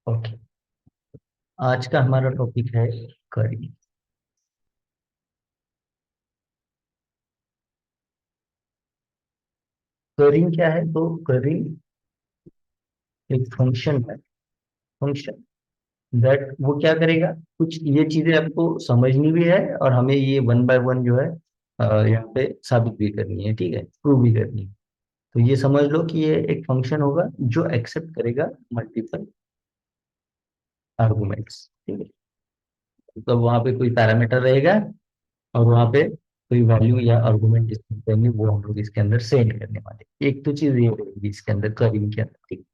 Okay. आज का हमारा टॉपिक है करी। करिंग क्या है? तो करिंग एक फंक्शन है। फंक्शन दैट वो क्या करेगा, कुछ ये चीजें आपको समझनी भी है और हमें ये वन बाय वन जो है यहाँ पे साबित भी करनी है, ठीक है, प्रूव भी करनी है। तो ये समझ लो कि ये एक फंक्शन होगा जो एक्सेप्ट करेगा मल्टीपल आर्गुमेंट्स, ठीक है। तो वहां पे कोई पैरामीटर रहेगा और वहां पे कोई वैल्यू या आर्गुमेंट डिस्प्ले करेंगे, वो हम लोग इसके अंदर सेंड करने वाले। एक तो चीज ये रहेगी इसके अंदर करिंग के अंदर, ठीक है।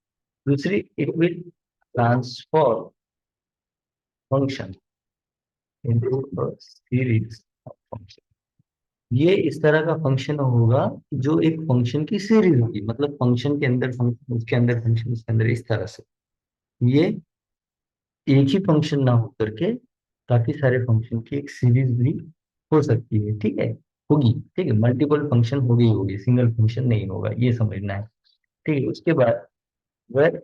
दूसरी, it will transform function into a series of function. ये इस तरह का फंक्शन होगा जो एक फंक्शन की सीरीज होगी, मतलब फंक्शन के अंदर फंक्शन, उसके अंदर फंक्शन, उसके अंदर, इस तरह से। ये एक ही फंक्शन ना होकर के काफी सारे फंक्शन की एक सीरीज भी हो सकती है, ठीक है, होगी, ठीक है। मल्टीपल फंक्शन होगी, सिंगल फंक्शन नहीं होगा, ये समझना है, ठीक है। उसके बाद वेर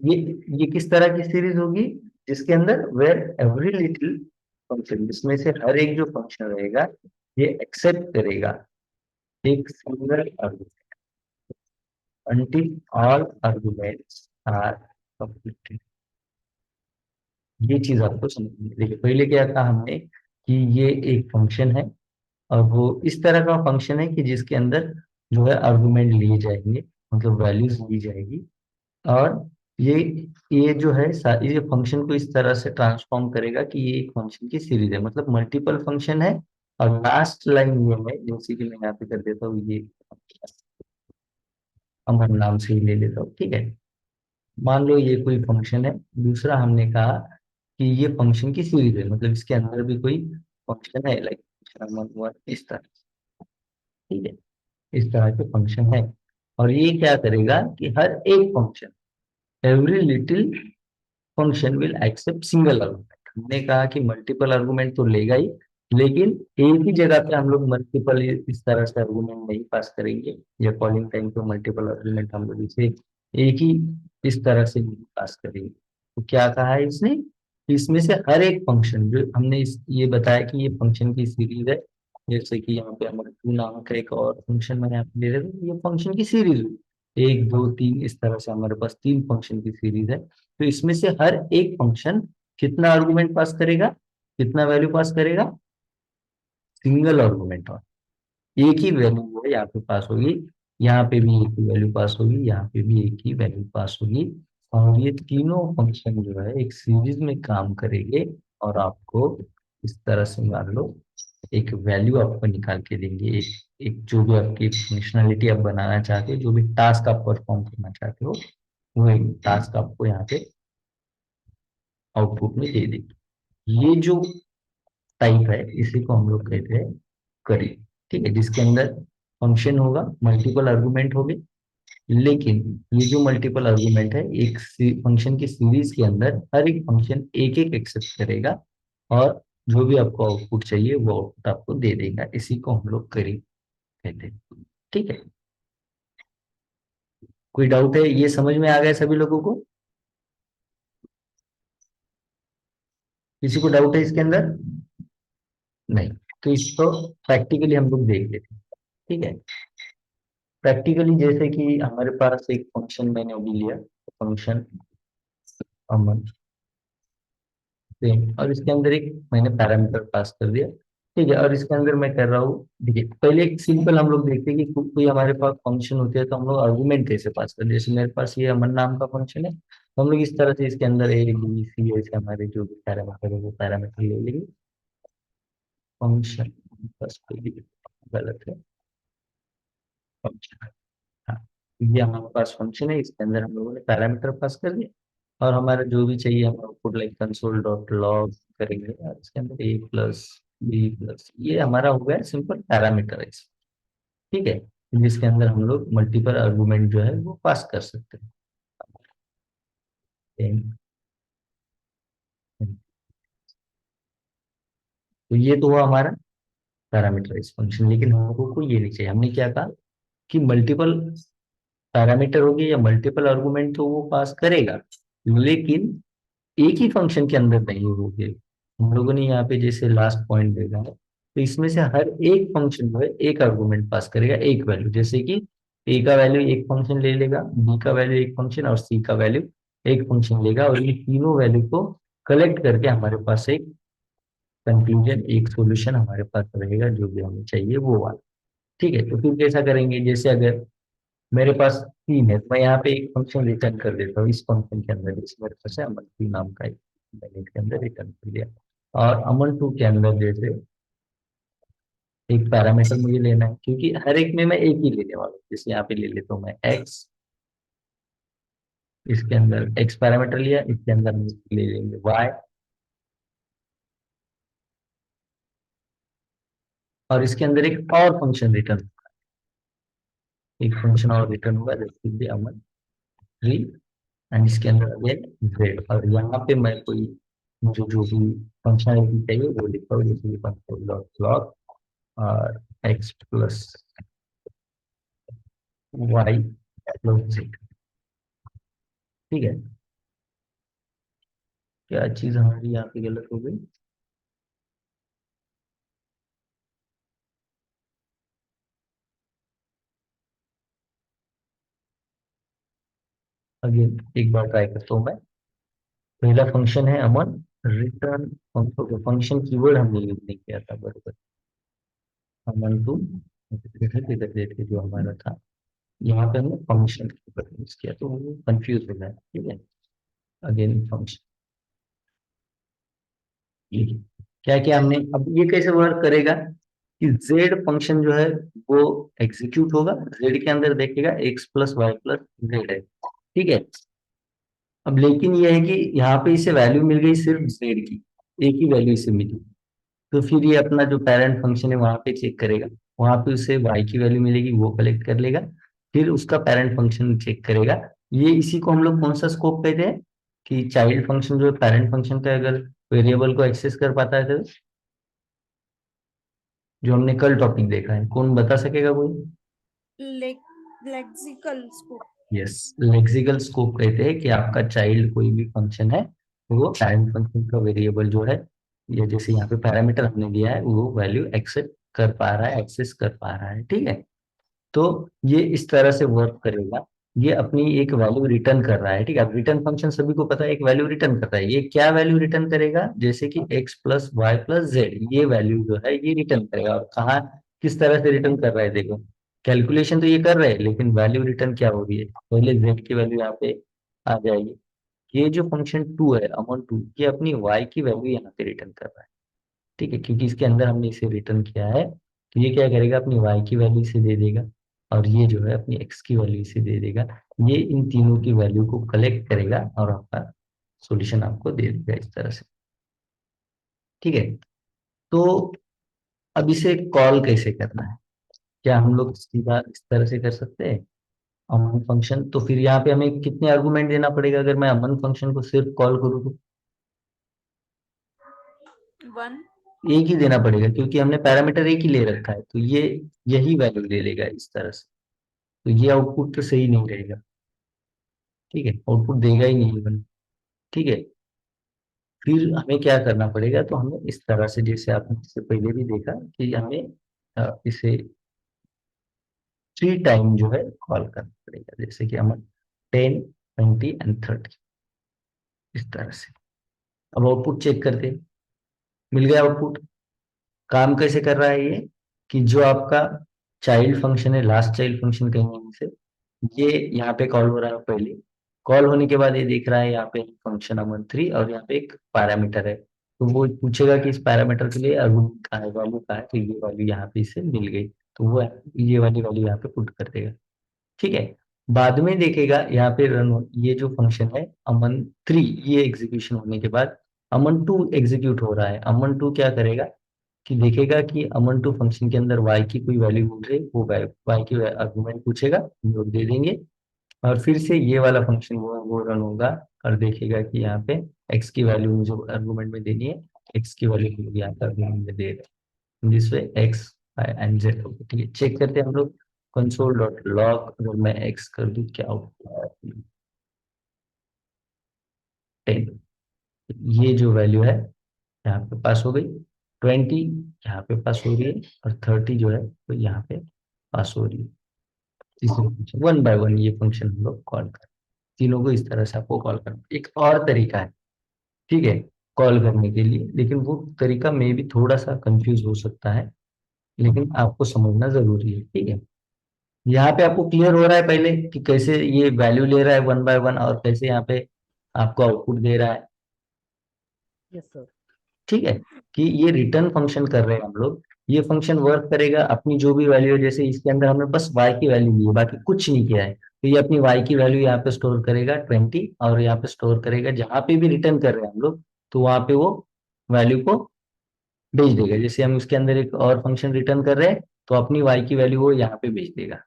ये ये किस तरह की सीरीज होगी, जिसके अंदर वेर एवरी लिटिल फंक्शन, जिसमें से हर एक जो फंक्शन रहेगा ये एक्सेप्ट करेगा एक single argument until all arguments are completed। ये चीज आपको समझनी है। देखिए पहले क्या था हमने कि ये एक फंक्शन है और वो इस तरह का फंक्शन है कि जिसके अंदर जो है आर्गुमेंट लिए जाएंगे, मतलब वैल्यूज ली जाएगी। और ये ये जो है ये फंक्शन को इस तरह से ट्रांसफॉर्म करेगा कि ये एक फंक्शन की सीरीज है, मतलब मल्टीपल फंक्शन है। और लास्ट लाइन ये है, जैसे कि मैं यहाँ पे कर देता हूँ, ये अमर नाम से ही ले लेता हूँ, ठीक है। मान लो ये कोई फंक्शन है। दूसरा हमने कहा कि ये फंक्शन की सीरीज है, मतलब इसके अंदर भी कोई फंक्शन है, लाइक इस तरह, ठीक है। इस तरह के फंक्शन है और ये क्या करेगा कि हर एक function, every little function will accept single argument. हमने कहा कि मल्टीपल आर्गुमेंट तो लेगा ही, लेकिन एक ही जगह पे हम लोग मल्टीपल इस तरह से आर्गुमेंट नहीं पास करेंगे, या कॉलिंग टाइम पे मल्टीपल आर्गुमेंट हम लोग इसे एक ही इस तरह से नहीं पास करेंगे। तो क्या कहा है इसने, कि इसमें से हर एक फंक्शन जो हमने ये बताया कि ये फंक्शन की सीरीज है। जैसे कि यहाँ पे हमारे टू नामक का एक और फंक्शन मैंने आपको दे रखा है, ये फंक्शन की सीरीज है, एक दो तीन, इस तरह से हमारे पास तीन फंक्शन की सीरीज है। तो इसमें से हर एक फंक्शन कितना आर्गुमेंट पास करेगा, कितना वैल्यू पास करेगा, सिंगल आर्गुमेंट। और एक ही वैल्यू है यहाँ पे पास होगी, यहाँ पे भी एक ही वैल्यू पास होगी, यहाँ पे भी एक ही वैल्यू पास होगी। और ये तीनों फंक्शन जो है एक सीरीज में काम करेंगे और आपको इस तरह से मान लो एक वैल्यू आपको निकाल के देंगे। एक एक जो भी आपकी फंक्शनलिटी आप बनाना चाहते हो, जो भी टास्क आप परफॉर्म करना चाहते हो, वो एक टास्क आपको यहाँ पे आउटपुट में दे देगी। ये जो टाइप है इसी को हम लोग कहते हैं करी, ठीक है, जिसके अंदर फंक्शन होगा, मल्टीपल आर्गुमेंट होंगे। लेकिन ये जो मल्टीपल आर्गुमेंट है, एक फंक्शन की सीरीज के अंदर हर एक फंक्शन एक एक एक्सेप्ट करेगा और जो भी आपको आउटपुट चाहिए वो आउटपुट आपको दे देगा। इसी को हम लोग करी कहते हैं, ठीक है। कोई डाउट है? ये समझ में आ गया सभी लोगों को? किसी को डाउट है इसके अंदर? नहीं। तो इसको प्रैक्टिकली हम लोग देख लेते हैं, ठीक है। प्रैक्टिकली जैसे कि हमारे पास एक फंक्शन मैंने अभी लिया, फंक्शन अमन सेम, और इसके अंदर एक मैंने पैरामीटर पास कर दिया, ठीक है। और इसके अंदर मैं कर रहा हूँ, देखिए पहले एक सिंपल हम लोग देखते हैं कि कोई हमारे पास फंक्शन होते हैं तो हम लोग आर्गुमेंट कैसे पास करते हैं। जैसे मेरे पास ये अमन नाम का फंक्शन है, तो हम लोग इस तरह से इसके अंदर ए बी सी ऐसे हमारे जो भी पैरामीटर है वो पैरामीटर ले लेंगे। फंक्शन बस कोई भी गलत है, फंक्शन, हाँ। ये हमारे पास फंक्शन है, इसके अंदर हम लोगों ने पैरामीटर पास कर दिया और हमारा जो भी चाहिए हम output like console dot log करेंगे और इसके अंदर ए प्लस बी प्लस, ये हमारा हो गया सिंपल पैरामीटर है, ठीक है, जिसके अंदर हम लोग मल्टीपल आर्गुमेंट जो है वो पास कर सकते हैं। तो ये तो हुआ हमारा पैरामीटराइज फंक्शन, लेकिन हमको को ये नहीं चाहिए। हमने क्या कहा कि मल्टीपल पैरामीटर होगी या मल्टीपल आर्गुमेंट तो वो पास करेगा, लेकिन एक ही फंक्शन के अंदर नहीं होंगे। हम लोगों ने यहाँ पे जैसे लास्ट पॉइंट देखा है, तो इसमें से हर एक फंक्शन जो है एक आर्गुमेंट पास करेगा, एक वैल्यू, जैसे कि ए का वैल्यू एक फंक्शन ले लेगा, बी का वैल्यू एक फंक्शन और सी का वैल्यू एक फंक्शन लेगा, और ये तीनों वैल्यू को कलेक्ट करके हमारे पास एक कंक्लूजन, एक सॉल्यूशन हमारे पास रहेगा जो भी हमें चाहिए वो वाला। ठीक है, तो फिर कैसा करेंगे, जैसे अगर मेरे पास तीन है तो मैं यहाँ पे एक फंक्शन रिटर्न कर देता हूँ इस फंक्शन के अंदर, जैसे मेरे पास है अमन टू नाम का एक, मैंने इसके अंदर रिटर्न कर दिया। और अमन टू के अंदर जैसे एक पैरामीटर मुझे लेना है, क्योंकि हर एक में मैं एक ही लेने वाला हूँ, जैसे यहाँ पे ले लेता हूँ मैं एक्स, इसके अंदर एक्स पैरामीटर लिया, इसके अंदर हम ले लेंगे वाई, और इसके अंदर एक और फंक्शन रिटर्न, एक फंक्शन और रिटर्न होगा जैसे अमन थ्री, एंड इसके अंदर अगेन जेड, और यहाँ पे मैं कोई मुझे जो भी फंक्शनलिटी चाहिए वो लिखता हूँ, जैसे कंसोल डॉट लॉग और x plus Y plus z. ठीक है, क्या चीज हमारी यहाँ पे गलत हो गई, अगेन एक बार ट्राई करता हूँ मैं। पहला फंक्शन है अमन, रिटर्न फंक्शन कीवर्ड हमने यूज नहीं किया था बरोबर, अमन टू इधर देख जो हमारा था, यहाँ पे हमने फंक्शन कीवर्ड यूज किया तो वो कंफ्यूज हो गया। ठीक है, अगेन फंक्शन, क्या क्या हमने, अब ये कैसे वर्क करेगा कि जेड फंक्शन जो है वो एग्जीक्यूट होगा, जेड के अंदर देखेगा x plus Y plus z है। ठीक है, अब लेकिन ये है कि यहाँ पे इसे वैल्यू मिल गई सिर्फ जेड की, एक ही वैल्यू इसे मिली, तो फिर ये अपना जो पेरेंट फंक्शन है वहां पे चेक करेगा, वहां पे उसे वाई की वैल्यू मिलेगी वो कलेक्ट कर लेगा, फिर उसका पेरेंट फंक्शन चेक करेगा। ये इसी को हम लोग कौन सा स्कोप कहते हैं, कि चाइल्ड फंक्शन जो है पेरेंट फंक्शन का अगर वेरिएबल को एक्सेस कर पाता है तो, जो हमने कल टॉपिक देखा है, कौन बता सकेगा कोई? Lexical scope. Yes, lexical scope कहते हैं कि आपका चाइल्ड कोई भी फंक्शन है वो पेरेंट फंक्शन का वेरिएबल जो है, या जैसे यहाँ पे पैरामीटर हमने दिया है वो वैल्यू एक्सेप्ट कर पा रहा है, एक्सेस कर पा रहा है। ठीक है, तो ये इस तरह से वर्क करेगा, ये अपनी एक वैल्यू रिटर्न कर रहा है। ठीक है, अब रिटर्न फंक्शन सभी को पता है एक वैल्यू रिटर्न करता है, ये क्या वैल्यू रिटर्न करेगा, जैसे कि x plus Y plus z, ये वैल्यू जो है ये रिटर्न करेगा, और कहाँ किस तरह से रिटर्न कर रहा है देखो, कैलकुलेशन तो ये कर रहे हैं लेकिन वैल्यू रिटर्न क्या होगी, पहले जेड की वैल्यू यहाँ पे आ जाएगी, ये जो फंक्शन टू है अमन टू, ये अपनी वाई की वैल्यू यहाँ पे रिटर्न कर रहा है। ठीक है, क्योंकि इसके अंदर हमने इसे रिटर्न किया है, तो ये क्या करेगा अपनी वाई की वैल्यू इसे दे देगा, और ये जो है अपनी एक्स की वैल्यू इसे दे देगा, ये इन तीनों की वैल्यू को कलेक्ट करेगा और आपका सॉल्यूशन आपको दे देगा इस तरह से। ठीक है, तो अब इसे कॉल कैसे करना है, क्या हम लोग सीधा इस तरह से कर सकते हैं, अमन फंक्शन, तो फिर यहाँ पे हमें कितने आर्गुमेंट देना पड़ेगा अगर मैं अमन फंक्शन को सिर्फ कॉल करूँ तो? वन। एक ही देना पड़ेगा, क्योंकि हमने पैरामीटर एक ही ले रखा है, तो ये यही वैल्यू ले लेगा इस तरह से, तो ये आउटपुट तो सही नहीं रहेगा। ठीक है, आउटपुट देगा ही नहीं इवन। ठीक है, फिर हमें क्या करना पड़ेगा, तो हमें इस तरह से, जैसे आपने इससे पहले भी देखा कि हमें इसे थ्री टाइम जो है कॉल करना पड़ेगा, जैसे कि हमें 10, 20 एंड 30, इस तरह से। अब आउटपुट चेक करते हैं, मिल गया आउटपुट। काम कैसे कर रहा है ये, कि जो आपका चाइल्ड फंक्शन है, लास्ट चाइल्ड फंक्शन कहेंगे इसे, ये यहाँ पे कॉल हो रहा है पहले, कॉल होने के बाद ये देख रहा है यहाँ पे फंक्शन अमन थ्री, और यहाँ पे एक पैरामीटर है, तो वो पूछेगा कि इस पैरामीटर के लिए आर्गुमेंट का है, वैल्यू का है, तो ये वैल्यू यहाँ पे इसे मिल गई, तो वो ये वाली वैल्यू यहाँ पे पुट कर देगा। ठीक है, बाद में देखेगा यहाँ पे रन ये जो फंक्शन है अमन थ्री, ये एग्जीक्यूशन होने के बाद अमन टू एग्जीक्यूट हो रहा है, अमन टू क्या करेगा कि देखेगा कि अमन टू फंक्शन के अंदर y की कोई वैल्यू मिल रही है, वो y की आर्गुमेंट पूछेगा, हम लोग दे देंगे, और फिर से ये वाला फंक्शन वो रन होगा, और देखेगा कि यहाँ पे x की वैल्यू मुझे आर्गुमेंट में देनी है, x की वैल्यू मुझे यहाँ पे आर्गुमेंट में दे रहा है, जिस पे x एंड z होगा। ठीक है, चेक करते हैं हम लोग, कंसोल डॉट लॉग, अगर मैं x कर दूं क्या आउटपुट, 10। ये जो वैल्यू है यहाँ पे पास हो गई, 20 यहाँ पे पास हो रही है, और 30 जो है तो यहाँ पे पास हो रही है। तीसरे फंक्शन वन बाय वन ये फंक्शन हम लोग कॉल कर, तीनों को इस तरह से आपको कॉल करना। एक और तरीका है, ठीक है, कॉल करने के लिए, लेकिन वो तरीका में भी थोड़ा सा कंफ्यूज हो सकता है, लेकिन आपको समझना जरूरी है, ठीक है। यहाँ पे आपको क्लियर हो रहा है पहले कि कैसे ये वैल्यू ले रहा है वन बाय वन, और कैसे यहाँ पे आपको आउटपुट दे रहा है, यस सर। ठीक है। कि ये रिटर्न फंक्शन कर रहे हैं हम लोग, ये फंक्शन वर्क करेगा अपनी जो भी वैल्यू है, जैसे इसके अंदर हमने बस y की वैल्यू ली है, बाकी कुछ नहीं किया है, तो ये अपनी y की वैल्यू यहाँ पे स्टोर करेगा 20, और यहाँ पे स्टोर करेगा जहां पे भी रिटर्न कर रहे हैं हम लोग, तो वहां पे वो वैल्यू को भेज देगा। जैसे हम उसके अंदर एक और फंक्शन रिटर्न कर रहे हैं, तो अपनी y की वैल्यू वो यहाँ पे भेज देगा,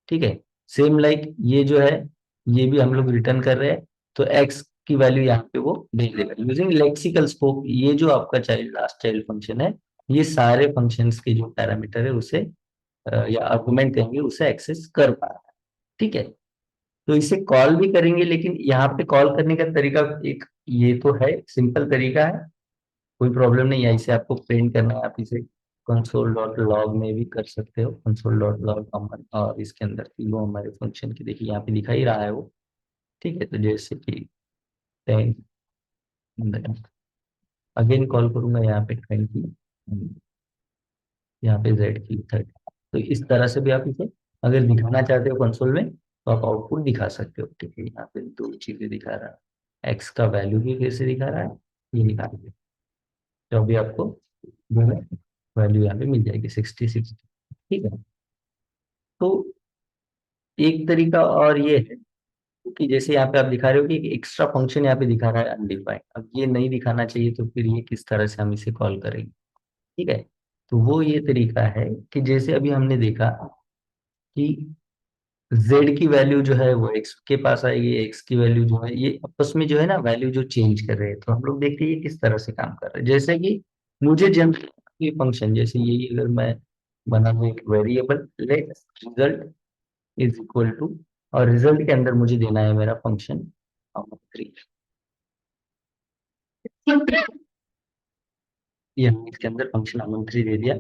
ठीक है। सेम लाइक ये जो है, ये भी हम लोग रिटर्न कर रहे हैं, तो x की वैल्यू यहाँ पे वो भेज देगा यूजिंग लेक्सिकल स्कोप। ये जो आपका चाइल्ड लास्ट चाइल्ड फंक्शन है, ये सारे फंक्शंस के जो पैरामीटर है उसे या आर्गुमेंट कहेंगे उसे एक्सेस कर पा रहा है, ठीक है। तो इसे कॉल भी करेंगे, लेकिन यहाँ पे कॉल करने का तरीका एक ये तो है, सिंपल तरीका है, कोई प्रॉब्लम नहीं है। इसे आपको प्रिंट करना है, आप इसे कंसोल डॉट लॉग में भी कर सकते हो, कंसोल डॉट लॉग कॉमन, और इसके अंदर तीनों हमारे फंक्शन की देखिए यहाँ पे दिखा ही रहा है वो, ठीक है। तो जैसे कि 10 अगेन कॉल करूंगा यहाँ पे 20, यहाँ पे जेड की 30, तो इस तरह से भी आप इसे अगर दिखाना चाहते हो कंसोल में, तो आप आउटपुट दिखा सकते हो, ठीक है। यहाँ पे दो चीजें दिखा रहा है, एक्स का वैल्यू भी कैसे दिखा रहा है, ये दिखा रहा है, तो अभी आपको जो है वैल्यू यहाँ पे मिल जाएगी 66, ठीक है। तो एक तरीका और ये है कि जैसे यहाँ पे आप दिखा रहे हो कि एक एक्स्ट्रा फंक्शन यहाँ पे दिखा रहा है अनडिफाइंड, अब ये नहीं दिखाना चाहिए, तो फिर ये किस तरह से हम इसे कॉल करेंगे, ठीक है। तो वो ये तरीका है कि जैसे अभी हमने देखा कि z की वैल्यू जो है वो x के पास आएगी, x की वैल्यू जो है ये आपस में जो है ना वैल्यू जो चेंज कर रहे हैं, तो हम लोग देखते हैं ये किस तरह से काम कर रहे हैं। जैसे कि मुझे जनरल फंक्शन जैसे ये अगर मैं बना दूं एक variable let result is equal to, और रिजल्ट के अंदर मुझे देना है मेरा फंक्शन 3, ये हमने इसके अंदर फंक्शन अमन 3 दे दिया,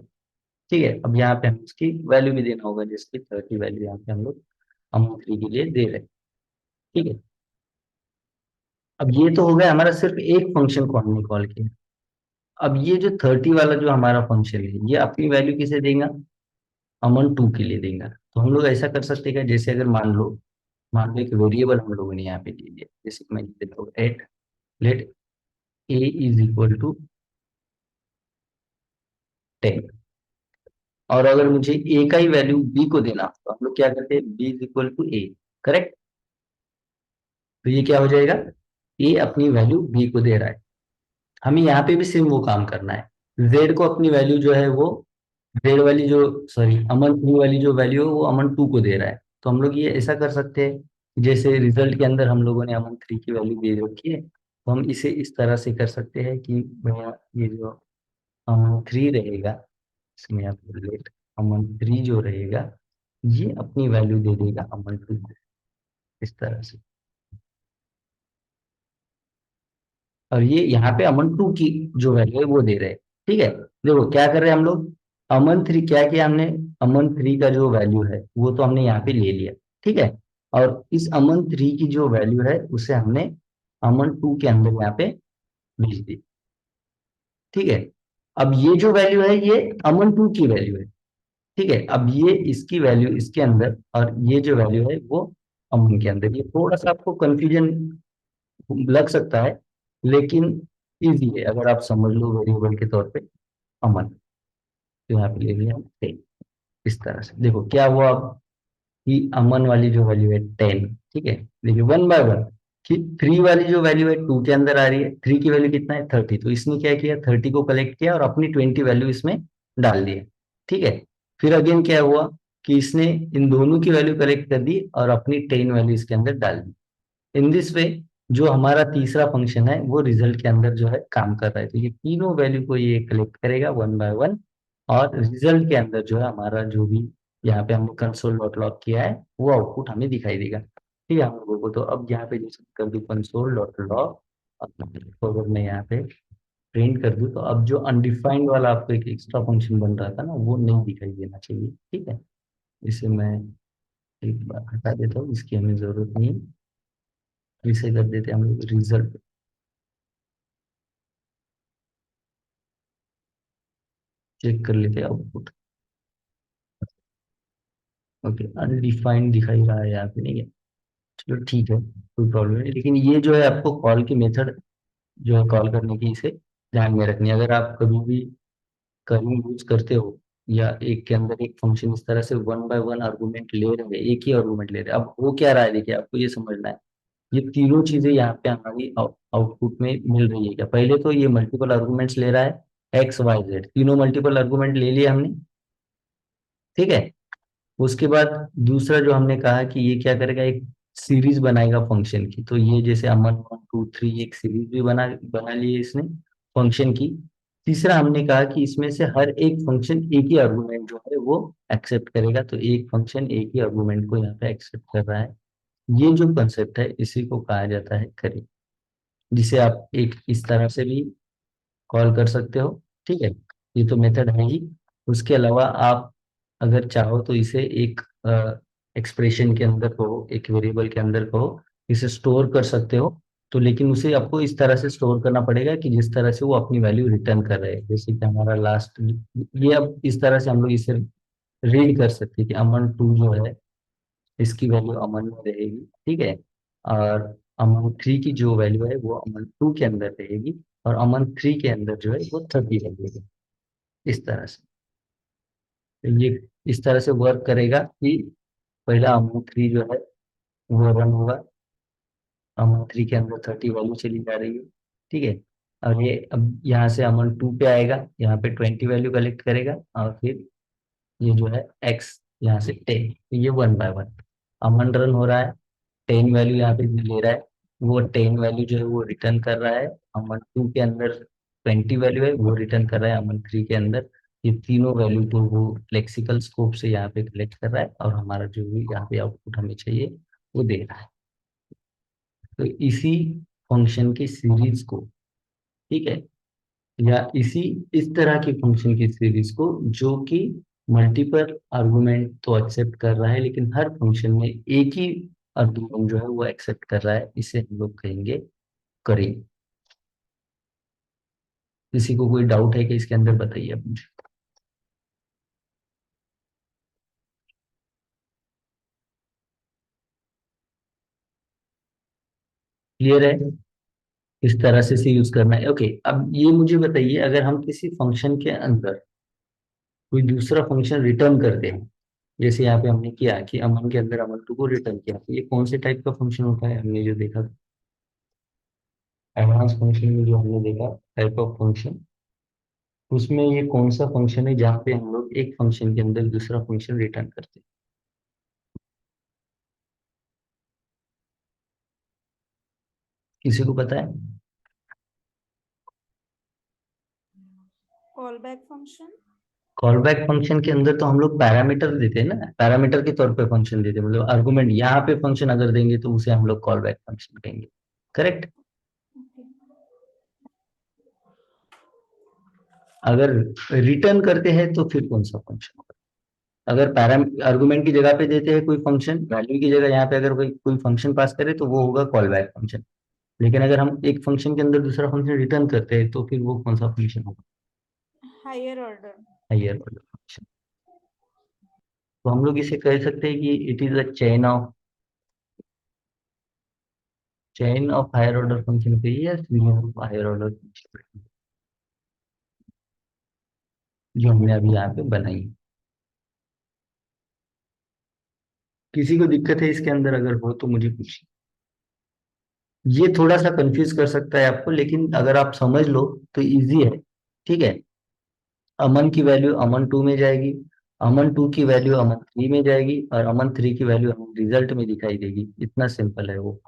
ठीक है। अब यहाँ पे हम इसकी वैल्यू भी देना होगा, जिसकी 30 वैल्यू यहाँ पे हम लोग अमन 3 के लिए दे रहे हैं, ठीक है। अब ये तो हो गया हमारा सिर्फ एक फंक्शन को हमने कॉल किया। अब ये जो 30 वाला जो हमारा फंक्शन है, ये अपनी वैल्यू किसे देगा, अमन 2 के लिए देगा। तो हम लोग ऐसा कर सकते हैं, जैसे अगर मान लो एक वेरिएबल हम लोगों ने यहाँ पे ले लिया, जैसे कि मैं लिख देता हूँ at let a is equal to 10, और अगर मुझे ए का ही वैल्यू बी को देना हो, तो हम लोग क्या करते हैं, b is equal to a, correct. तो ये क्या हो जाएगा, ए अपनी वैल्यू बी को दे रहा है, हमें यहाँ पे भी सेम वो काम करना है, जेड को अपनी वैल्यू जो है वो जेड वाली जो सॉरी अमन 3 वाली जो वैल्यू है वो अमन 2 को दे रहा है। तो हम लोग ये ऐसा कर सकते हैं, जैसे रिजल्ट के अंदर हम लोगों ने अमन 3 की वैल्यू दे रखी है, तो हम इसे इस तरह से कर सकते हैं कि भैया ये जो अमन 3 रहेगा, इसमें आप लेट अमन 3 जो रहेगा, ये अपनी वैल्यू दे देगा अमन 2 को, इस तरह से। और ये यहाँ पे अमन 2 की जो वैल्यू है वो दे रहे हैं, ठीक है। देखो क्या कर रहे हैं हम लोग, अमन 3 क्या किया हमने, अमन 3 का जो वैल्यू है वो तो हमने यहाँ पे ले लिया, ठीक है। और इस अमन 3 की जो वैल्यू है उसे हमने अमन 2 के अंदर यहाँ पे भेज दी, ठीक है। अब ये जो वैल्यू है ये अमन 2 की वैल्यू है, ठीक है। अब ये इसकी वैल्यू इसके अंदर, और ये जो वैल्यू है वो अमन के अंदर, ये थोड़ा सा आपको कंफ्यूजन लग सकता है, लेकिन इजी है अगर आप समझ लो वेरिएबल के तौर पे अमन। तो यहाँ पे ले लिया हम 10, इस तरह से देखो क्या हुआ अब, कि अमन वाली जो वैल्यू है 10, ठीक है। देखिए वन बाय वन कि 3 वाली जो वैल्यू है 2 के अंदर आ रही है, 3 की वैल्यू कितना है 30, तो इसने क्या किया 30 को कलेक्ट किया और अपनी 20 वैल्यू इसमें डाल दिया, ठीक है। फिर अगेन क्या हुआ कि इसने इन दोनों की वैल्यू कलेक्ट कर दी और अपनी 10 वैल्यू इसके अंदर डाल दी। इन दिस वे जो हमारा तीसरा फंक्शन है वो रिजल्ट के अंदर जो है काम कर रहा है, तो ये तीनों वैल्यू को ये कलेक्ट करेगा वन बाय वन, और रिजल्ट के अंदर जो है हमारा जो भी यहाँ पे हमने कंसोल डॉट लॉग किया है वो आउटपुट हमें दिखाई देगा, ठीक है हम लोगों को। तो अब यहाँ पे जैसे कर दी कंसोल डॉट लॉग तो अगर मैं यहाँ पे प्रिंट कर दूं तो अब जो अनडिफाइंड वाला आपको एक एक्स्ट्रा फंक्शन बन रहा था ना, वो नहीं दिखाई देना चाहिए। ठीक है, इसे मैं एक बार हटा देता हूँ, इसकी हमें जरूरत नहीं है। इसे कर देते हैं हम लोग रिजल्ट, चेक कर लेते हैं आउटपुट। ओके, अनडिफाइंड दिखाई रहा है यहाँ पे, नहीं है? चलो ठीक है, कोई प्रॉब्लम नहीं, लेकिन ये जो है आपको कॉल की मेथड जो है कॉल करने की, इसे ध्यान में रखनी है। अगर आप कभी भी कर्ली यूज करते हो या एक के अंदर एक फंक्शन इस तरह से वन बाय वन आर्गुमेंट ले रहे हैं, एक ही आर्गुमेंट ले रहे हैं, अब हो क्या रहा है देखिए, आपको ये समझना है। ये तीनों चीजें यहाँ पे हमारी आउटपुट में मिल रही है क्या? पहले तो ये मल्टीपल आर्गुमेंट्स ले रहा है, एक्स वाई जेड, तीनों मल्टीपल आर्गुमेंट ले लिए हमने। ठीक है, उसके बाद दूसरा जो हमने कहा कि ये क्या करेगा, एक सीरीज बनाएगा फंक्शन की। तो ये जैसे अमन 1 2 3 एक सीरीज भी बना बना ली है इसने फंक्शन की। तीसरा हमने कहा कि इसमें से हर एक फंक्शन एक ही आर्गुमेंट जो है वो एक्सेप्ट करेगा, तो एक फंक्शन एक ही आर्गुमेंट को यहाँ पे एक्सेप्ट कर रहा है। ये जो कंसेप्ट है इसी को कहा जाता है करी, जिसे आप एक इस तरह से भी कॉल कर सकते हो। ठीक है, ये तो मेथड है ही। उसके अलावा आप अगर चाहो तो इसे एक एक्सप्रेशन के अंदर कहो, एक वेरिएबल के अंदर कहो, इसे स्टोर कर सकते हो। तो लेकिन उसे आपको इस तरह से स्टोर करना पड़ेगा कि जिस तरह से वो अपनी वैल्यू रिटर्न कर रहे हैं, जैसे कि हमारा लास्ट, ये अब इस तरह से हम लोग इसे रीड कर सकते हैं कि अमन 2 जो है इसकी वैल्यू अमन में रहेगी। ठीक है, और अमन 3 की जो वैल्यू है वो अमन 2 के अंदर रहेगी, और अमन 3 के अंदर जो है वो 30 रहेगी। इस तरह से, तो ये इस तरह से वर्क करेगा कि पहला अमन 3 जो है वो रन होगा, अमन 3 के अंदर 30 वैल्यू चली जा रही है। ठीक है, और ये अब यहाँ से अमन 2 पे आएगा, यहाँ पे 20 वैल्यू कलेक्ट करेगा, और फिर ये जो है एक्स यहाँ से 10, तो ये one by one Aman run हो रहा है। 10 वैल्यू यहाँ पे ले रहा है, वो 10 वैल्यू जो है वो रिटर्न कर रहा है। अमन 2 के अंदर 20 वैल्यू है, वो रिटर्न कर रहा है अमन 3 के अंदर। ये तीनों वैल्यू को वो लेक्सिकल स्कोप से यहाँ पे कलेक्ट कर रहा है, और हमारा जो भी यहाँ पे आउटपुट हमें चाहिए वो दे रहा है। तो इसी फंक्शन की सीरीज को, ठीक है, या इसी इस तरह की फंक्शन की सीरीज को जो कि मल्टीपल आर्गुमेंट तो एक्सेप्ट कर रहा है, लेकिन हर फंक्शन में एक ही आर्गुमेंट जो है वो एक्सेप्ट कर रहा है, इसे हम लोग कहेंगे करें। किसी को कोई डाउट है कि इसके अंदर, बताइए आप मुझे। क्लियर है इस तरह से इसे यूज करना है? ओके, अब ये मुझे बताइए, अगर हम किसी फंक्शन के अंदर कोई दूसरा फंक्शन रिटर्न करते हैं, जैसे यहाँ पे हमने किया कि अमन के अंदर अमन 2 को रिटर्न किया, तो ये कौन से टाइप का फंक्शन होता है? हमने जो देखा एडवांस फंक्शन में, जो हमने देखा टाइप ऑफ फंक्शन, उसमें ये कौन सा फंक्शन है जहाँ पे हम लोग एक फंक्शन के अंदर दूसरा फंक्शन रिटर्न करते हैं? किसी को पता है? Call back function. Call back function के अंदर तो हम लोग पैरामीटर देते हैं ना, पैरामीटर के तौर पे फंक्शन देते हैं, मतलब आर्गुमेंट यहाँ पे फंक्शन अगर देंगे तो उसे हम लोग कॉल बैक फंक्शन कहेंगे। करेक्ट? अगर रिटर्न करते हैं तो फिर कौन सा फंक्शन होगा? अगर पैरा आर्गुमेंट की जगह पे देते हैं कोई फंक्शन, वैल्यू की जगह यहाँ पे अगर कोई कोई फंक्शन पास करे तो वो होगा कॉल बैक फंक्शन। लेकिन अगर हम एक फंक्शन के अंदर दूसरा फंक्शन रिटर्न करते हैं तो फिर वो कौन सा फंक्शन होगा? Higher order. Higher order function. तो हम लोग इसे कह सकते हैं कि it is a chain of higher order function कहिए, या series of higher order function जो हमने अभी यहाँ पे बनाई। किसी को दिक्कत है इसके अंदर? अगर हो तो मुझे पूछिए। ये थोड़ा सा कंफ्यूज कर सकता है आपको, लेकिन अगर आप समझ लो तो इजी है। ठीक है, अमन की वैल्यू अमन 2 में जाएगी, अमन 2 की वैल्यू अमन 3 में जाएगी, और अमन 3 की वैल्यू हमें रिजल्ट में दिखाई देगी। इतना सिंपल है वो।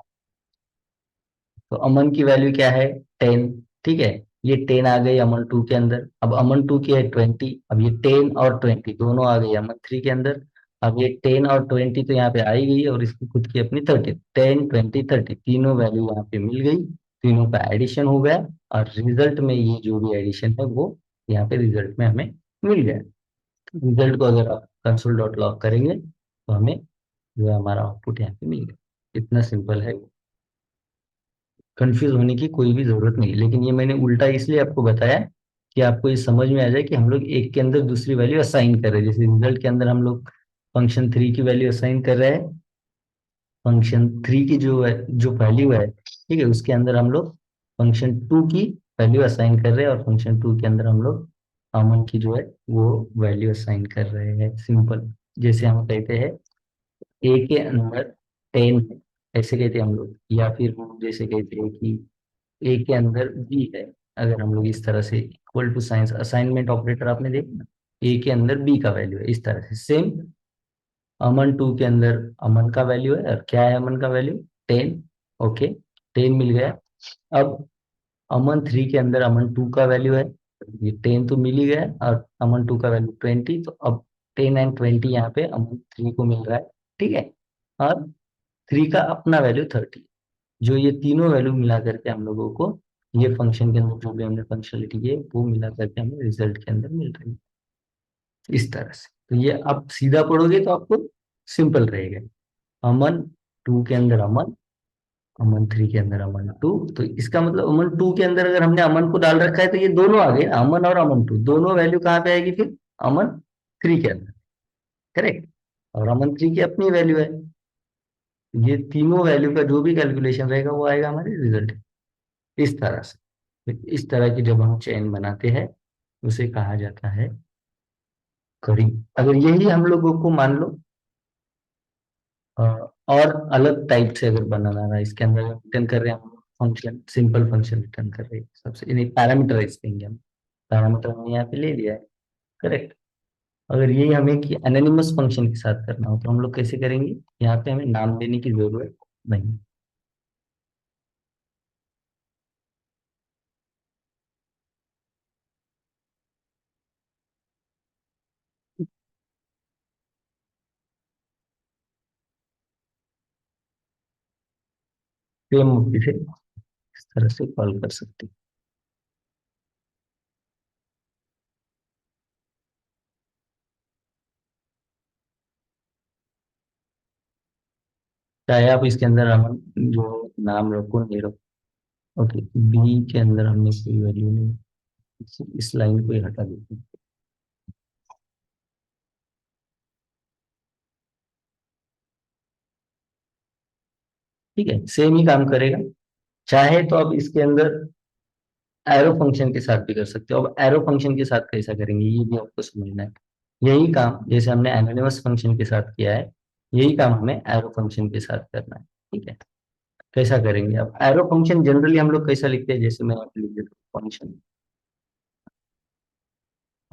तो अमन की वैल्यू क्या है? 10। ठीक है, ये 10 आ गई अमन 2 के अंदर। अब अमन 2 की है 20, अब ये 10 और 20 दोनों आ गई अमन 3 के अंदर। अब ये 10 और 20 तो यहाँ पे आ ही गई, और इसकी खुद की अपनी 30, 10 20 30 तीनों वैल्यू यहाँ पे मिल गई। तीनों का एडिशन हो गया और रिजल्ट में ये जो भी एडिशन है वो यहाँ पे रिजल्ट में हमें मिल गया। रिजल्ट को अगर आप कंसोल डॉट लॉग करेंगे तो हमें जो है हमारा आउटपुट यहाँ पे मिल गया। इतना सिंपल है, कंफ्यूज होने की कोई भी जरूरत नहीं। लेकिन ये मैंने उल्टा इसलिए आपको बताया कि आपको ये समझ में आ जाए कि हम लोग एक के अंदर दूसरी वैल्यू असाइन कर रहे हैं। जैसे रिजल्ट के अंदर हम लोग फंक्शन 3 की वैल्यू असाइन कर रहे हैं, फंक्शन 3 की जो वैल्यू है, ठीक है, उसके अंदर हम लोग फंक्शन 2 की वैल्यू असाइन कर रहे हैं और फंक्शन 2 के अंदर हम लोग अमन की जो है वो वैल्यू असाइन कर रहे हैं। सिंपल। जैसे हम कहते हैं ए के अंदर 10 है, ऐसे कहते हैं हम लोग, या फिर हम जैसे कहते हैं कि ए के अंदर बी है। अगर हम लोग इस तरह से equal to signs assignment operator आपने देखा ना, ए के अंदर बी का वैल्यू है, इस तरह से सेम अमन 2 के अंदर अमन का वैल्यू है, और क्या है अमन का वैल्यू 10। ओके, 10 मिल गया। अब अमन 3 के अंदर अमन 2 का वैल्यू है, ये 10 तो मिल ही गया, और अमन 2 का वैल्यू 20, तो अब 10 एंड 20 यहाँ पे अमन 3 को मिल रहा है, ठीक है। और 3 का अपना वैल्यू 30, जो ये तीनों वैल्यू मिला करके हम लोगों को ये फंक्शन के अंदर जो भी हमने फंक्शनलिटी की है वो मिला करके हमें रिजल्ट के अंदर मिल रही है, इस तरह से। तो ये आप सीधा पढ़ोगे तो आपको सिंपल रहेगा। अमन 2 के अंदर अमन, अमन 3 के अंदर अमन 2, तो इसका मतलब अमन 2 के अंदर अगर हमने अमन को डाल रखा है तो ये दोनों आ गए, अमन और अमन 2 दोनों वैल्यू कहाँ पे आएगी फिर, अमन 3 के अंदर, करेक्ट। और अमन 3 की अपनी वैल्यू है, ये तीनों वैल्यू का जो भी कैलकुलेशन रहेगा वो आएगा हमारे रिजल्ट, इस तरह से। तो इस तरह की जब हम चेन बनाते हैं उसे कहा जाता है करी। अगर यही हम लोगों को मान लो अ, और अलग टाइप से अगर बनाना रहा, इसके अंदर रिटर्न कर रहे हैं हम फंक्शन, सिंपल फंक्शन रिटर्न कर रहे हैं, सबसे इन्हें पैरामीटराइज कहेंगे हम। पैरामीटर हमने यहाँ पे ले लिया है, करेक्ट। अगर यही हमें कि एनोनिमस फंक्शन के साथ करना हो तो हम लोग कैसे करेंगे, यहाँ पे हमें नाम देने की जरूरत नहीं। तो हम इसे इस तरह से कॉल कर सकते हैं। चाहे आप इसके अंदर हम जो नाम रखो नहीं रखो। ओके, बी के अंदर हमने कोई वैल्यू नहीं, इस लाइन को ही हटा देते हैं। ठीक है, सेम ही काम करेगा। चाहे तो अब इसके अंदर एरो फंक्शन के साथ भी कर सकते हो। अब एरो फंक्शन के साथ कैसा करेंगे ये भी आपको समझना है। यही काम जैसे हमने एनोनिमस फंक्शन के साथ किया है, यही काम हमें एरो फंक्शन के साथ करना है, ठीक है। कैसा करेंगे, अब एरो फंक्शन जनरली हम लोग कैसा लिखते हैं, जैसे मैं यहाँ पे लिख देता हूँ फंक्शन,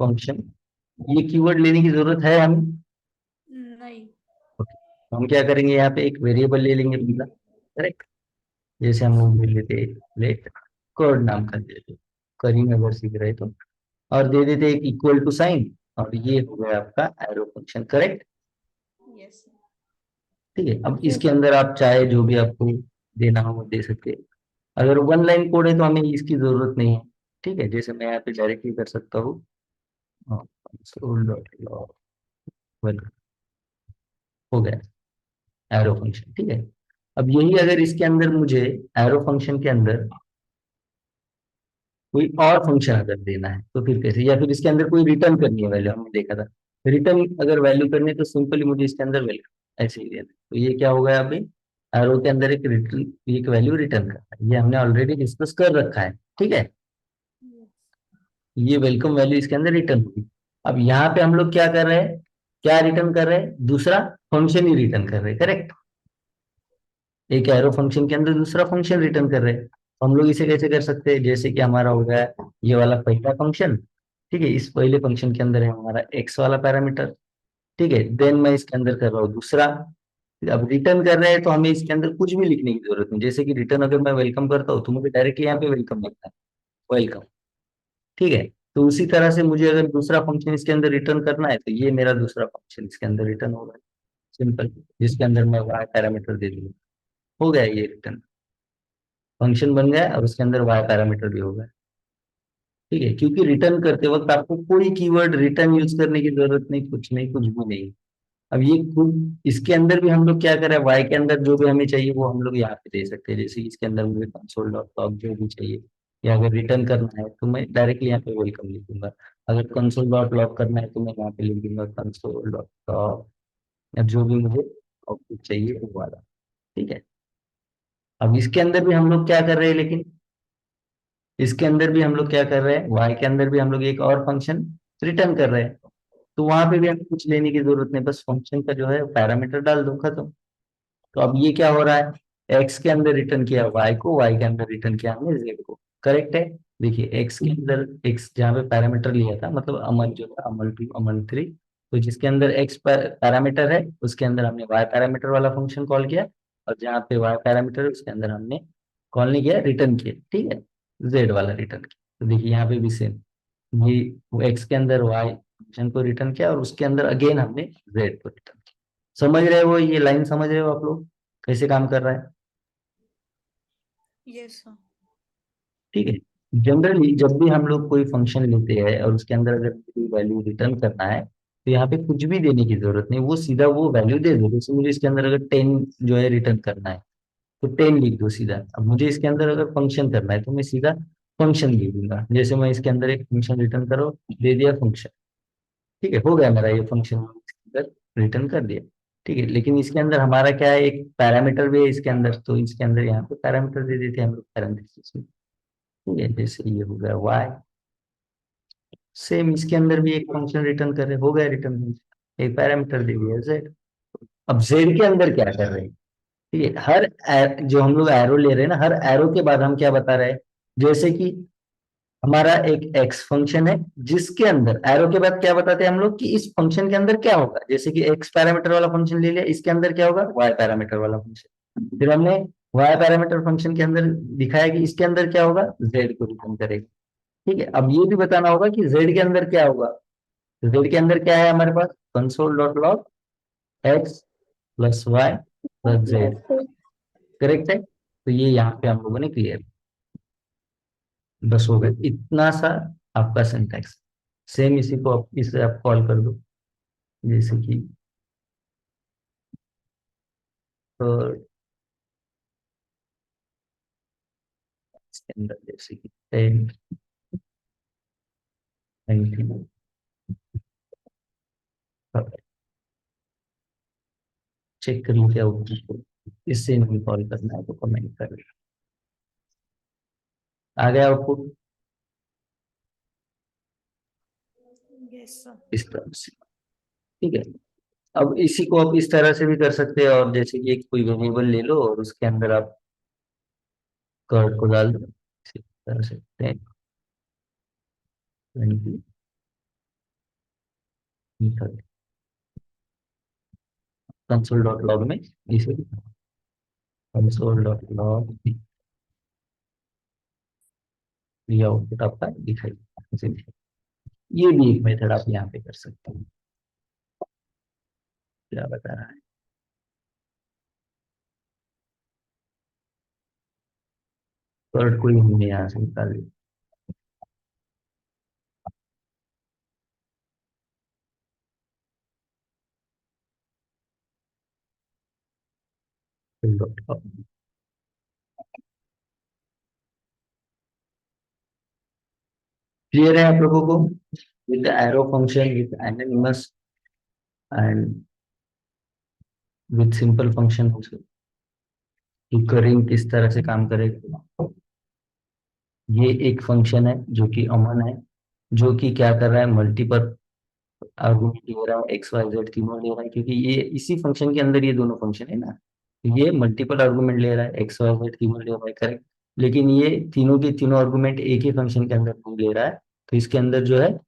फंक्शन, ये कीवर्ड लेने की जरूरत है हमें। नहीं। Okay, तो हम क्या करेंगे, यहाँ पे एक वेरिएबल ले लेंगे पहला, करेक्ट। जैसे हम लोग ले लेते लेट कोड नाम का दे देते, करी में अगर सीख रहे तो, और दे देते एक इक्वल टू साइन, और ये हो गया आपका एरो फंक्शन, करेक्ट। यस। ठीक है, अब Yes, इसके अंदर आप चाहे जो भी आपको देना हो वो दे सकते हैं। अगर वन लाइन कोड है तो हमें इसकी जरूरत नहीं है, ठीक है। जैसे मैं यहाँ पे डायरेक्टली कर सकता हूँ console.log, वेल, हो गया एरो फंक्शन, ठीक है। अब यही अगर इसके अंदर मुझे एरो फंक्शन के अंदर कोई और फंक्शन अगर देना है तो फिर कैसे, या फिर इसके अंदर कोई रिटर्न करनी है वैल्यू, हमने देखा था रिटर्न अगर वैल्यू करनी है तो सिंपली मुझे इसके अंदर वैल्यू ऐसे ही देना है। तो ये क्या होगा, अभी एरो के अंदर एक रिटर्न, एक वैल्यू रिटर्न करना है, ये हमने ऑलरेडी डिस्कस कर रखा है, ठीक है। ये वेलकम वैल्यू इसके अंदर रिटर्न होगी। अब यहाँ पे हम लोग क्या कर रहे हैं, क्या रिटर्न कर रहे हैं, दूसरा फंक्शन ही रिटर्न कर रहे हैं, करेक्ट। एक एरो फंक्शन के अंदर दूसरा फंक्शन रिटर्न कर रहे हैं। तो हम लोग इसे कैसे कर सकते हैं, जैसे कि हमारा हो गया ये वाला पहला फंक्शन, ठीक है। इस पहले फंक्शन के अंदर है हमारा एक्स वाला पैरामीटर, ठीक है। देन मैं इसके अंदर कर रहा हूँ दूसरा, अब रिटर्न कर रहे हैं तो हमें इसके अंदर कुछ भी लिखने की जरूरत नहीं। जैसे कि रिटर्न अगर मैं वेलकम करता हूँ तो मुझे डायरेक्टली यहाँ पे वेलकम लिखना है, वेलकम, ठीक है। तो उसी तरह से मुझे अगर दूसरा फंक्शन इसके अंदर रिटर्न करना है तो ये मेरा दूसरा फंक्शन इसके अंदर रिटर्न होगा, सिंपल, जिसके अंदर मैं वहाँ पैरामीटर दे दूंगा, हो गया ये रिटर्न। फंक्शन बन गया और उसके अंदर वाई पैरामीटर भी होगा। ठीक है, क्योंकि रिटर्न करते वक्त आपको कोई कीवर्ड रिटर्न यूज करने की जरूरत नहीं, कुछ नहीं, कुछ भी नहीं। अब ये खुद इसके अंदर भी हम लोग क्या करें, वाई के अंदर जो भी हमें चाहिए वो हम लोग यहाँ पे दे सकते हैं। जैसे इसके अंदर मुझे कंसोल डॉट लॉग जो भी चाहिए, या अगर रिटर्न करना है तो मैं डायरेक्टली यहाँ पे वेलकम लिखूंगा। अगर कंसोल डॉट लॉग करना है तो मैं यहाँ पे लिख दूंगा कंसोल डॉट लॉग, या जो भी मुझे आउटपुट चाहिए वो वाला। ठीक है, अब इसके अंदर भी हम लोग क्या कर रहे हैं, लेकिन इसके अंदर भी हम लोग क्या कर रहे हैं, वाई के अंदर भी हम लोग एक और फंक्शन रिटर्न कर रहे हैं। तो वहां पे भी हमें कुछ लेने की जरूरत नहीं, बस फंक्शन का जो है पैरामीटर डाल दो, खत्म। तो अब ये क्या हो रहा है, एक्स के अंदर रिटर्न किया वाई को, वाई के अंदर रिटर्न किया हमने जेड को। करेक्ट है। देखिए एक्स के अंदर, एक्स जहाँ पे पैरामीटर लिया था, मतलब अमन जो था, अमन टू अमन थ्री, तो जिसके अंदर एक्स पैरामीटर है उसके अंदर हमने वाई पैरामीटर वाला फंक्शन कॉल किया, और जहाँ पे वाई पैरामीटर है उसके अंदर हमने कॉल नहीं किया, रिटर्न किया। ठीक है, जेड वाला रिटर्न किया। तो देखिए यहाँ पे भी सेम, ये एक्स के अंदर वाई फंक्शन को रिटर्न किया और उसके अंदर अगेन हमने जेड को रिटर्न किया। समझ रहे हो, ये लाइन समझ रहे हो आप लोग कैसे काम कर रहा है? Yes, sir. ठीक है, जनरली जब भी हम लोग कोई फंक्शन लेते हैं और उसके अंदर अगर कोई वैल्यू रिटर्न करना है, तो यहाँ पे कुछ भी देने की जरूरत नहीं, वो सीधा वो वैल्यू दे दो। जैसे मुझे इसके अंदर अगर 10 जो है रिटर्न करना है, तो 10 लिख दो सीधा। अब मुझे इसके अंदर अगर फंक्शन करना है तो मैं सीधा फंक्शन लिख दूंगा। जैसे मैं इसके अंदर एक फंक्शन रिटर्न करो, दे दिया फंक्शन। ठीक है, हो गया मेरा ये फंक्शन रिटर्न कर दिया। ठीक है, लेकिन इसके अंदर हमारा क्या है, एक पैरामीटर भी है इसके अंदर, तो इसके अंदर यहाँ पे पैरामीटर दे देते हैं हम लोग पैरेंथेसिस में। ठीक है, जैसे ये हो गया वाई, सेम इसके अंदर भी एक फंक्शन रिटर्न कर रहे, हो गया रिटर्न, एक पैरामीटर दे दिया जेड। अब जेड के अंदर क्या कर रहे हैं, ठीक है, जो हम लोग एरो ले रहे हैं ना, हर एरो के बाद हम क्या बता रहे हैं, जैसे कि हमारा एक एक्स फंक्शन है जिसके अंदर एरो के बाद क्या बताते हैं हम लोग कि इस फंक्शन के अंदर क्या होगा। जैसे कि एक्स पैरामीटर वाला फंक्शन ले लिया, इसके अंदर क्या होगा, वाई पैरामीटर वाला फंक्शन। फिर हमने वाई पैरामीटर फंक्शन के अंदर दिखाया कि इसके अंदर क्या होगा, जेड को रिटर्न करेगा। ठीक है, अब ये भी बताना होगा कि जेड के अंदर क्या होगा। जेड के अंदर क्या है हमारे पास, console dot log X plus Y plus Z. Correct है, तो ये यहाँ पे हम लोगों ने क्लियर, बस हो गया इतना सा आपका सिंटैक्स। सेम इसी को आप इसे आप कॉल कर दो, जैसे कि इसके अंदर जैसे कि 10 19, चेक कर लो क्या होगा। इससे नहीं कॉल करना है तो कमेंट कर लो। आ गया आउटपुट Yes, sir. इस तरह से। ठीक है, अब इसी को आप इस तरह से भी कर सकते हैं, और जैसे कि एक कोई वेरिएबल ले लो और उसके अंदर आप कर्व को डाल दो, इसी तरह से 10 20 30, कंसोल डॉट लॉग में इसे कंसोल डॉट लॉग, ये आउटपुट आपका दिखाई देगा। ये भी एक मेथड आप यहाँ पे कर सकते हैं। क्या बता रहा है, कर्व को ही हमने यहाँ से निकाल लिया। क्लियर है आप लोगों को, with arrow function, with anonymous and with simple function कि करिंग किस तरह से काम करेगा। ये एक फंक्शन है जो कि अमन है, जो कि क्या कर रहा है, मल्टीपल आर्गुमेंट ले रहा है, एक्स वाई जेड तीनों ले रहा है, क्योंकि ये इसी फंक्शन के अंदर ये दोनों फंक्शन है ना, तो ये मल्टीपल आर्गुमेंट ले रहा है, एक्स वाई जेड तीनों ले रहा है। करेक्ट, लेकिन ये तीनों के तीनों आर्गुमेंट एक ही फंक्शन के अंदर नहीं ले रहा है, तो इसके अंदर जो है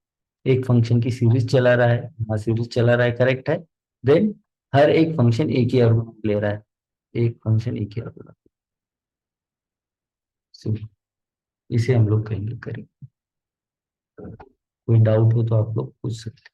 एक फंक्शन की सीरीज चला रहा है, हाँ सीरीज चला रहा है, करेक्ट है। देन हर एक फंक्शन एक ही आर्गुमेंट ले रहा है, एक फंक्शन एक ही आर्गुमेंट। इसे हम लोग कहेंगे करेंगे। कोई डाउट हो तो आप लोग पूछ सकते हैं।